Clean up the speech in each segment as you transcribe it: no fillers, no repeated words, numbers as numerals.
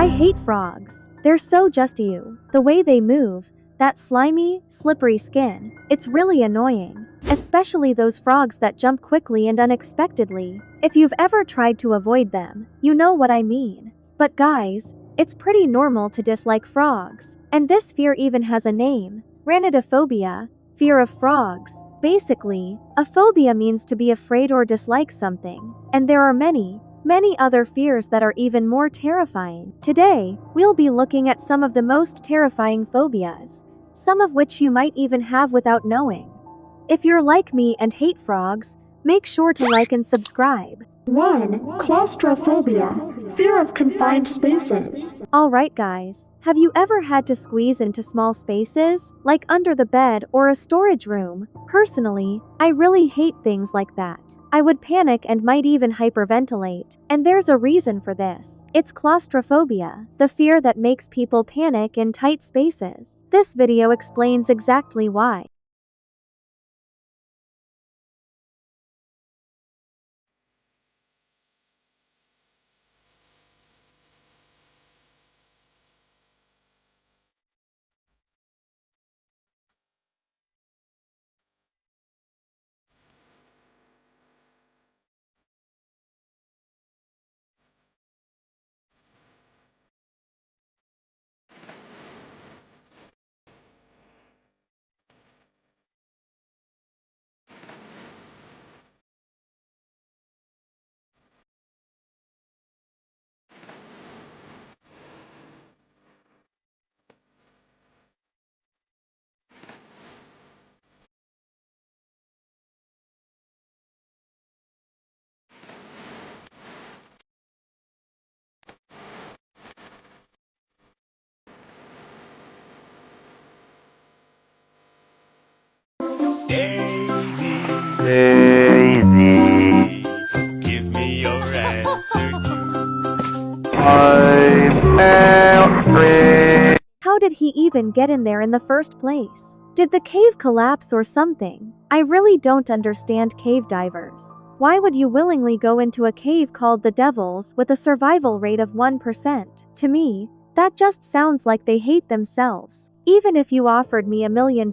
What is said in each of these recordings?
I hate frogs. They're so just you. The way they move, that slimy, slippery skin, it's really annoying. Especially those frogs that jump quickly and unexpectedly. If you've ever tried to avoid them, you know what I mean. But guys, it's pretty normal to dislike frogs. And this fear even has a name. Rhinidophobia, fear of frogs. Basically, a phobia means to be afraid or dislike something. And there are many other fears that are even more terrifying. Today, we'll be looking at some of the most terrifying phobias, some of which you might even have without knowing. If you're like me and hate frogs, make sure to like and subscribe. 1. Claustrophobia, fear of confined spaces. Alright guys, have you ever had to squeeze into small spaces, like under the bed or a storage room? Personally, I really hate things like that. I would panic and might even hyperventilate, and there's a reason for this. It's claustrophobia, the fear that makes people panic in tight spaces. This video explains exactly why. Daisy, give me your answer to How did he even get in there in the first place? Did the cave collapse or something? I really don't understand cave divers. Why would you willingly go into a cave called the Devil's with a survival rate of 1%? To me, that just sounds like they hate themselves. Even if you offered me $1 million,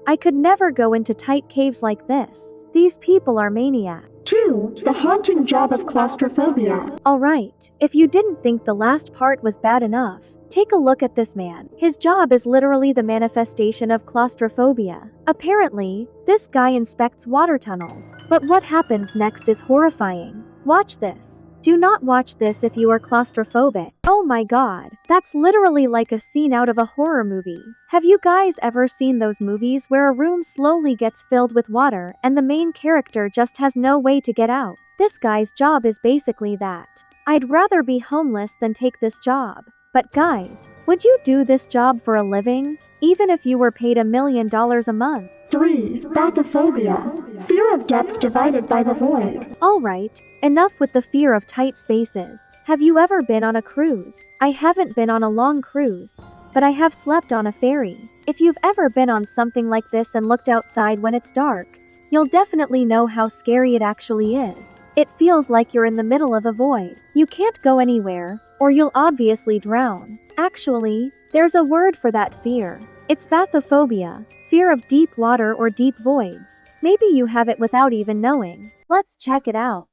I could never go into tight caves like this. These people are maniacs. 2. The haunting job of claustrophobia. Alright, if you didn't think the last part was bad enough, take a look at this man. His job is literally the manifestation of claustrophobia. Apparently, this guy inspects water tunnels. But what happens next is horrifying. Watch this. Do not watch this if you are claustrophobic. Oh my god, that's literally like a scene out of a horror movie. Have you guys ever seen those movies where a room slowly gets filled with water and the main character just has no way to get out? This guy's job is basically that. I'd rather be homeless than take this job. But guys, would you do this job for a living, even if you were paid $1 million a month? 3. Bathophobia, fear of depth divided by the void. Alright, enough with the fear of tight spaces. Have you ever been on a cruise? I haven't been on a long cruise, but I have slept on a ferry. If you've ever been on something like this and looked outside when it's dark, you'll definitely know how scary it actually is. It feels like you're in the middle of a void. You can't go anywhere, or you'll obviously drown. Actually, there's a word for that fear. It's bathophobia, fear of deep water or deep voids. Maybe you have it without even knowing. Let's check it out.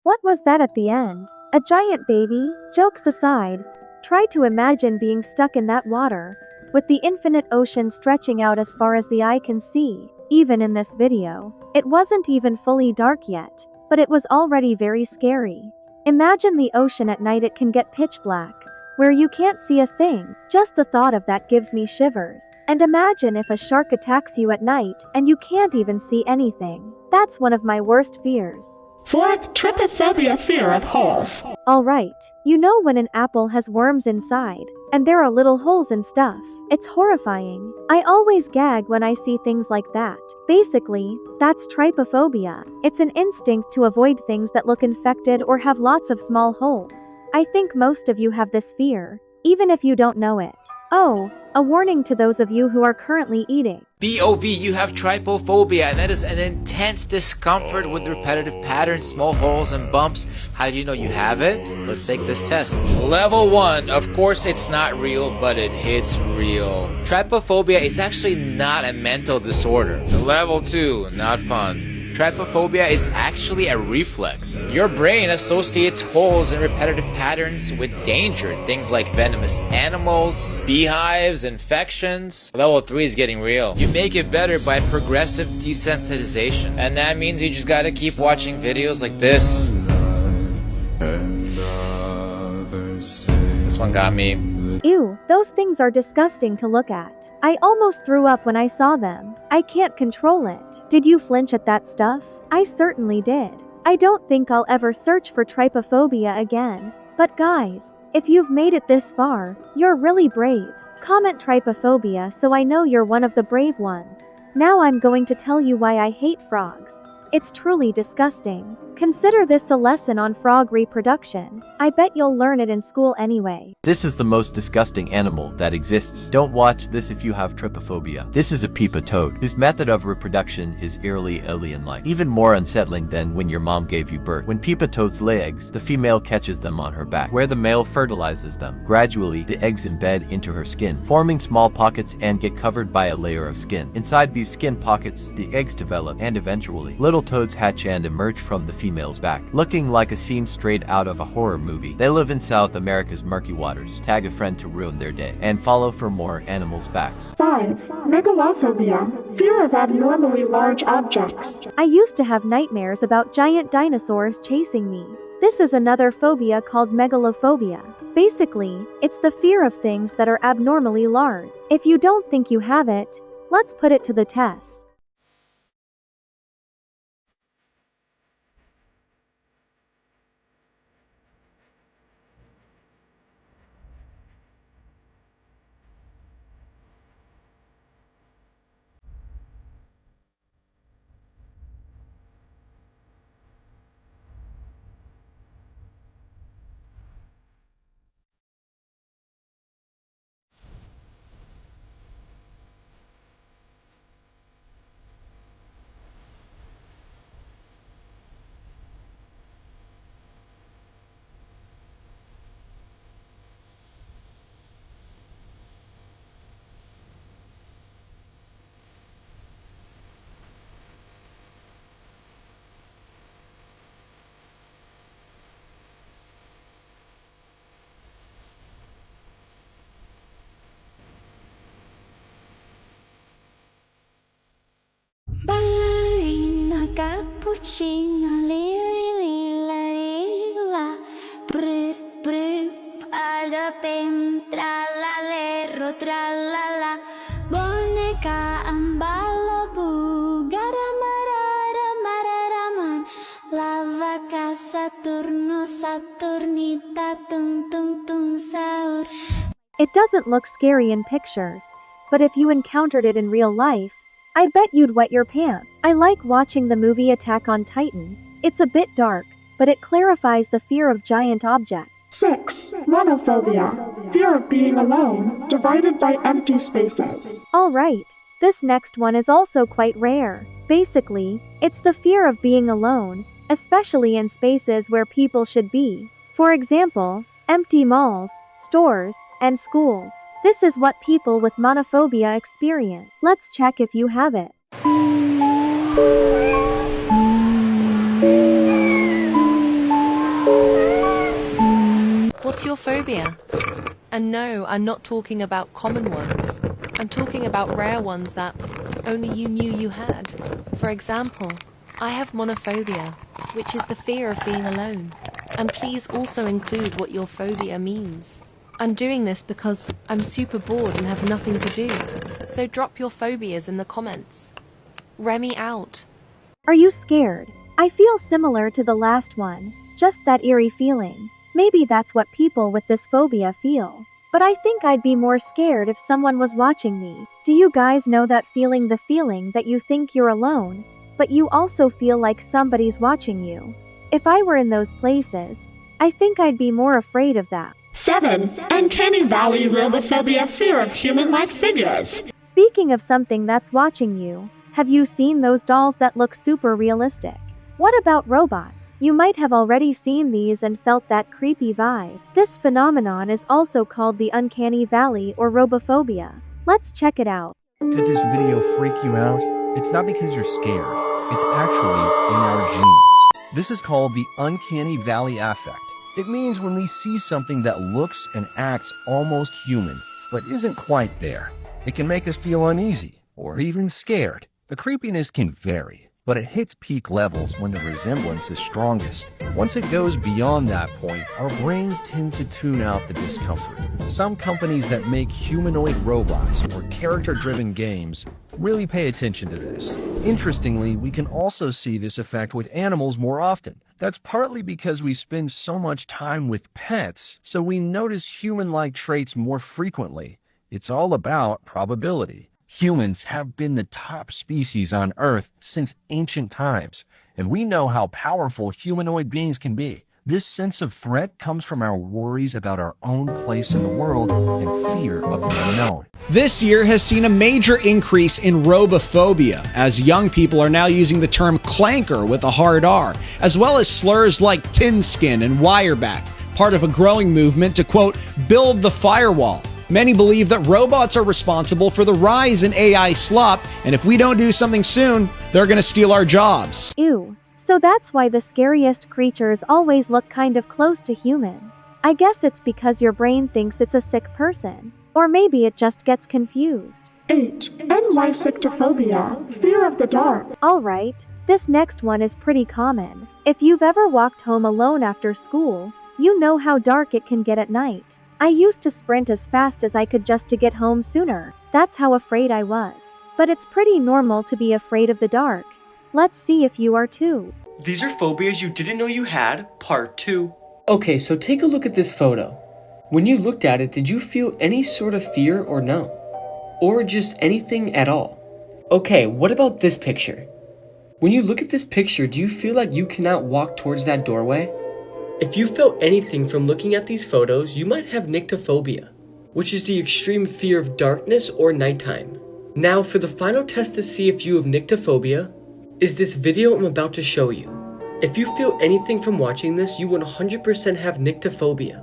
What was that at the end? A giant baby? Jokes aside, try to imagine being stuck in that water, with the infinite ocean stretching out as far as the eye can see. Even in this video, it wasn't even fully dark yet, but it was already very scary. Imagine the ocean at night. It can get pitch black, where you can't see a thing. Just the thought of that gives me shivers. And imagine if a shark attacks you at night and you can't even see anything. That's one of my worst fears. 4. Trypophobia, fear of holes. Alright, you know when an apple has worms inside, and there are little holes and stuff. It's horrifying. I always gag when I see things like that. Basically, that's trypophobia. It's an instinct to avoid things that look infected or have lots of small holes. I think most of you have this fear, even if you don't know it. Oh, a warning to those of you who are currently eating. POV, you have trypophobia, and that is an intense discomfort with repetitive patterns, small holes, and bumps. How do you know you have it? Let's take this test. Level 1, of course it's not real, but it hits real. Trypophobia is actually not a mental disorder. Level 2, not fun. Trypophobia is actually a reflex. Your brain associates holes and repetitive patterns with danger. Things like venomous animals, beehives, infections. Level 3 is getting real. You make it better by progressive desensitization. And that means you just gotta keep watching videos like this. This one got me. Ew, those things are disgusting to look at. I almost threw up when I saw them. I can't control it. Did you flinch at that stuff? I certainly did. I don't think I'll ever search for trypophobia again. But guys, if you've made it this far, you're really brave. Comment trypophobia so I know you're one of the brave ones. Now I'm going to tell you why I hate frogs. It's truly disgusting. Consider this a lesson on frog reproduction. I bet you'll learn it in school anyway. This is the most disgusting animal that exists. Don't watch this if you have trypophobia. This is a pupa toad, whose method of reproduction is eerily alien-like. Even more unsettling than when your mom gave you birth. When pupa toads lay eggs, the female catches them on her back, where the male fertilizes them. Gradually, the eggs embed into her skin, forming small pockets and get covered by a layer of skin. Inside these skin pockets, the eggs develop, and eventually, little toads hatch and emerge from the female's back, looking like a scene straight out of a horror movie. They live in South America's murky waters. Tag a friend to ruin their day, and follow for more animals facts. 5. Megalophobia, fear of abnormally large objects. I used to have nightmares about giant dinosaurs chasing me. This is another phobia called megalophobia. Basically, it's the fear of things that are abnormally large. If you don't think you have it, let's put it to the test. Ballerina, cappuccino, lila, lila, brut, brut, adapem, tralalero, tralala, boneka, ambalabu, garamarara, mararaman, lavaka, Saturno, Saturnita, tung, tung, tung, saur. It doesn't look scary in pictures, but if you encountered it in real life, I bet you'd wet your pants. I like watching the movie Attack on Titan. It's a bit dark, but it clarifies the fear of giant objects. 6. Monophobia, fear of being alone, divided by empty spaces. Alright, this next one is also quite rare. Basically, it's the fear of being alone, especially in spaces where people should be. For example, empty malls, stores, and schools. This is what people with monophobia experience. Let's check if you have it. What's your phobia? And no, I'm not talking about common ones. I'm talking about rare ones that only you knew you had. For example, I have monophobia, which is the fear of being alone. And please also include what your phobia means. I'm doing this because I'm super bored and have nothing to do. So drop your phobias in the comments. Remy out. Are you scared? I feel similar to the last one, just that eerie feeling. Maybe that's what people with this phobia feel. But I think I'd be more scared if someone was watching me. Do you guys know that feeling, the feeling that you think you're alone, but you also feel like somebody's watching you? If I were in those places, I think I'd be more afraid of that. 7. Uncanny Valley Robophobia, fear of human-like figures. Speaking of something that's watching you, have you seen those dolls that look super realistic? What about robots? You might have already seen these and felt that creepy vibe. This phenomenon is also called the Uncanny Valley or Robophobia. Let's check it out. Did this video freak you out? It's not because you're scared. It's actually in our genes. This is called the Uncanny Valley affect. It means when we see something that looks and acts almost human, but isn't quite there. It can make us feel uneasy or even scared. The creepiness can vary, but it hits peak levels when the resemblance is strongest. Once it goes beyond that point, our brains tend to tune out the discomfort. Some companies that make humanoid robots or character-driven games really pay attention to this. Interestingly, we can also see this effect with animals more often. That's partly because we spend so much time with pets, so we notice human-like traits more frequently. It's all about probability. Humans have been the top species on Earth since ancient times, and we know how powerful humanoid beings can be. This sense of threat comes from our worries about our own place in the world and fear of the unknown. This year has seen a major increase in robophobia, as young people are now using the term clanker with a hard R, as well as slurs like tin skin and wireback, part of a growing movement to, quote, build the firewall. Many believe that robots are responsible for the rise in AI slop, and if we don't do something soon, they're gonna steal our jobs. Ew. So that's why the scariest creatures always look kind of close to humans. I guess it's because your brain thinks it's a sick person. Or maybe it just gets confused. 8. Nyctophobia, fear of the dark. Alright, this next one is pretty common. If you've ever walked home alone after school, you know how dark it can get at night. I used to sprint as fast as I could just to get home sooner. That's how afraid I was. But it's pretty normal to be afraid of the dark. Let's see if you are too. These are phobias you didn't know you had, part 2. Okay, so take a look at this photo. When you looked at it, did you feel any sort of fear or no? Or just anything at all? Okay, what about this picture? When you look at this picture, do you feel like you cannot walk towards that doorway? If you felt anything from looking at these photos, you might have nyctophobia, which is the extreme fear of darkness or nighttime. Now, for the final test to see if you have nyctophobia, is this video I'm about to show you. If you feel anything from watching this, you 100% have nyctophobia.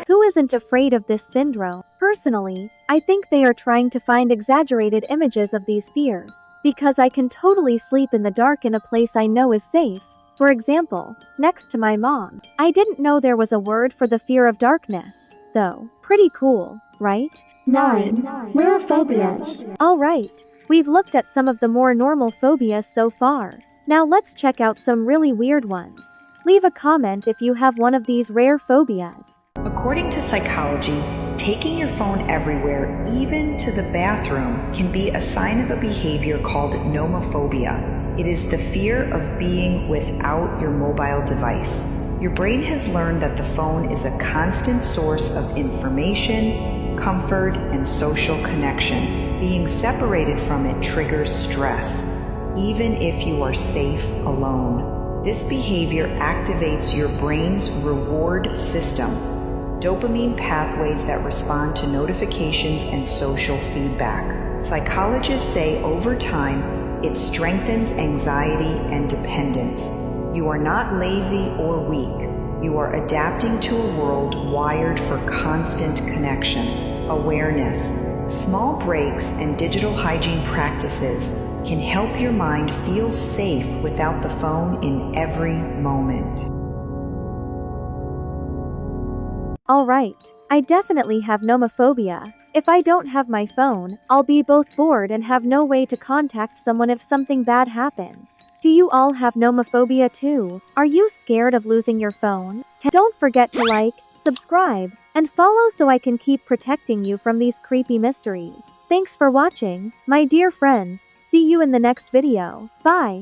Who isn't afraid of this syndrome? Personally, I think they are trying to find exaggerated images of these fears, because I can totally sleep in the dark in a place I know is safe. For example, next to my mom. I didn't know there was a word for the fear of darkness, though. Pretty cool, right? 9. Rare phobias. Alright, we've looked at some of the more normal phobias so far. Now let's check out some really weird ones. Leave a comment if you have one of these rare phobias. According to psychology, taking your phone everywhere, even to the bathroom, can be a sign of a behavior called nomophobia. It is the fear of being without your mobile device. Your brain has learned that the phone is a constant source of information, comfort, and social connection. Being separated from it triggers stress, even if you are safe alone. This behavior activates your brain's reward system, dopamine pathways that respond to notifications and social feedback. Psychologists say over time, it strengthens anxiety and dependence. You are not lazy or weak. You are adapting to a world wired for constant connection, awareness. Small breaks and digital hygiene practices can help your mind feel safe without the phone in every moment. Alright, I definitely have nomophobia. If I don't have my phone, I'll be both bored and have no way to contact someone if something bad happens. Do you all have nomophobia too? Are you scared of losing your phone? Don't forget to like, subscribe, and follow so I can keep protecting you from these creepy mysteries. Thanks for watching, my dear friends. See you in the next video. Bye.